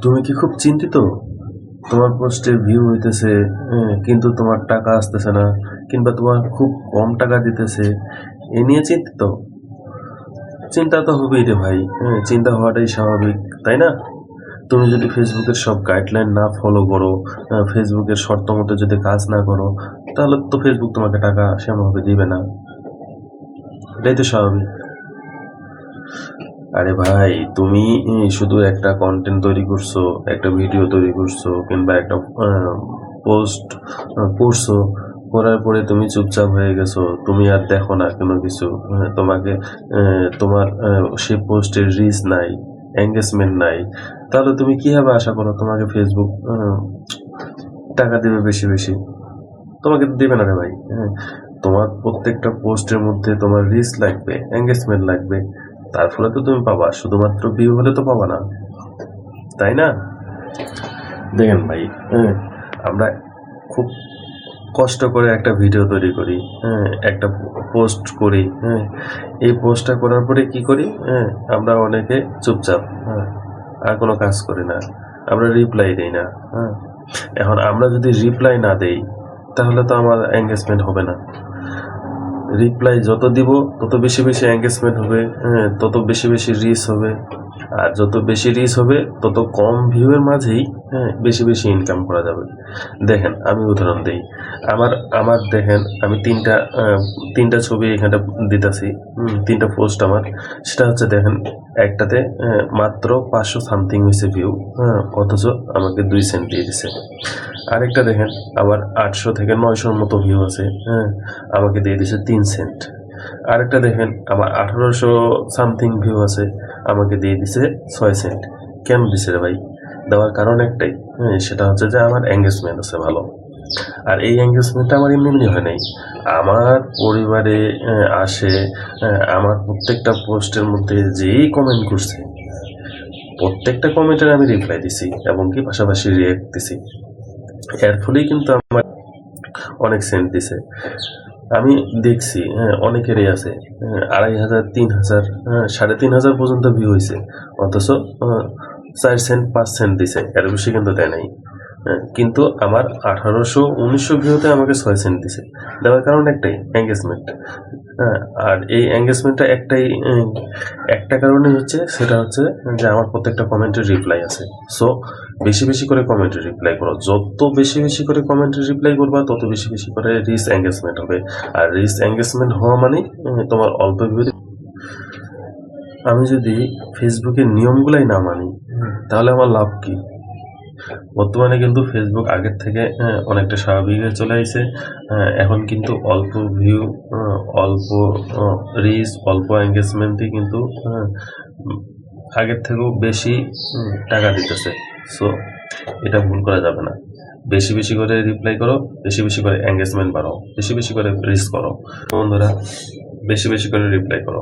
তুমি কি খুব চিন্তিত? তোমার পোস্টে ভিউ হইতেছে, কিন্তু তোমার টাকা আসতেছে না, কিংবা তোমার খুব কম টাকা দিতেছে, এ নিয়ে চিন্তিত? চিন্তা তো হবেই রে ভাই। চিন্তা হওয়াটাই স্বাভাবিক, তাই না? তুমি যদি ফেসবুকের সব গাইডলাইন না ফলো করো, ফেসবুকের শর্ত মতো যদি কাজ না করো, তাহলে তো ফেসবুক তোমাকে টাকা সেমনভাবে দিবে না। এটাই তো স্বাভাবিক। আরে ভাই, তুমি শুধু একটা কন্টেন্ট তৈরি করছো, একটা ভিডিও তৈরি করছো, কিংবা একটা পোস্ট করছো, করার পরে তুমি চুপচাপ হয়ে গেছো, তুমি আর দেখো না কোনো কিছু। তোমাকে তোমার সেই পোস্টের রিচ নাই, এঙ্গেজমেন্ট নাই, তাহলে তুমি কিভাবে আশা করো তোমাকে ফেসবুক টাকা দেবে বেশি বেশি? তোমাকে তো দেবে না রে ভাই। তোমার প্রত্যেকটা পোস্টের মধ্যে তোমার রিচ লাগবে, এঙ্গেজমেন্ট লাগবে, তার ফলে তো তুমি পাবা। শুধুমাত্র ভিউ হলে তো পাবা না, তাই না? দেখেন ভাই, আমরা খুব কষ্ট করে একটা ভিডিও তৈরি করি, একটা পোস্ট করি, এই পোস্টটা করার পরে কি করি? আমরা অনেকে চুপচাপ, আর কোনো কাজ করি না, আমরা রিপ্লাই দিই না। এখন আমরা যদি রিপ্লাই না দেই, তাহলে তো আমার এঙ্গেজমেন্ট হবে না। রিপ্লাই যত দিব তত বেশি বেশি এঙ্গেজমেন্ট হবে, তত বেশি বেশি রিচ হবে, আর যত বেশি রিচ হবে তত কম ভিউয়ের মাঝেই বেশি বেশি ইনকাম করা যাবে। দেখেন, আমি উদাহরণ দিই। আমার আমার দেখেন, আমি তিনটা ছবি এখানে দিতেছি, তিনটা পোস্ট আমার। সেটা হচ্ছে দেখেন, একটাতে মাত্র 500 সামথিং হয়েছে ভিউ, অথচ আমাকে 2 সেন্ট দিয়ে দিছে। আরেকটা দেখেন, আবার 800 থেকে 900-র মতো ভিউ আছে, আমাকে দিয়ে দিছে 3 সেন্ট। আরেকটা দেখেন, আমার 1800 সামথিং ভিউ আছে, আমাকে দিয়ে দিছে 6 সেন্ট। কেন দিছে রে ভাই? দেওয়ার কারণ একটাই, সেটা হচ্ছে যে আমার এঙ্গেজমেন্ট আছে ভালো। আর এই এঙ্গেজমেন্টটা আমার এমনি এমনি হয় নাই। আমার পরিবারে আসে, আমার প্রত্যেকটা পোস্টের মধ্যে যেই কমেন্ট করছে, প্রত্যেকটা কমেন্টের আমি রিপ্লাই দিছি, এবং কি পাশাপাশি রিয়েক্ট দিছি। এর ফলেই কিন্তু আমার অনেক সেন্ট দিছে। আমি দেখছি, অনেকেরই আছে 2500, 3000, 3500 পর্যন্ত ভিউ হয়েছে, অথচ 4 সেন্ট 5 সেন্ট দিছে, এর বেশি কিন্তু দেয় নাই। কিন্তু আমার 1800-1900 ভিউতে আমাকে 6 সেন্ট দিছে। দেওয়ার কারণ একটাই, এঙ্গেজমেন্ট। আর এই এঙ্গেজমেন্টটা একটা কারণে হচ্ছে, সেটা হচ্ছে যে আমার প্রত্যেকটা কমেন্টের রিপ্লাই আছে। সো বেশি বেশি করে কমেন্টের রিপ্লাই করো। যত বেশি বেশি করে কমেন্টের রিপ্লাই করবা, তত বেশি বেশি করে রিচ এঙ্গেজমেন্ট হবে। আর রিচ এঙ্গেজমেন্ট হওয়া মানে তোমার অল্প ভিউ। আমি যদি ফেসবুকের নিয়মগুলাই না মানি, তাহলে আমার লাভ কি? বর্তমানে কিন্তু ফেসবুক আগের থেকে অনেকটা স্বাভাবিক হয়ে চলে আসছে। এখন কিন্তু অল্প ভিউ, অল্প রিচ, অল্প এঙ্গেজমেন্টই কিন্তু আগের থেকেও বেশি টাকা দিতেছে। সো এটা ভুল করা যাবে না। বেশি বেশি করে রিপ্লাই করো, বেশি বেশি করে এঙ্গেজমেন্ট বাড়াও, বেশি বেশি করে রিচ করো। বন্ধুরা, বেশি বেশি করে রিপ্লাই করো।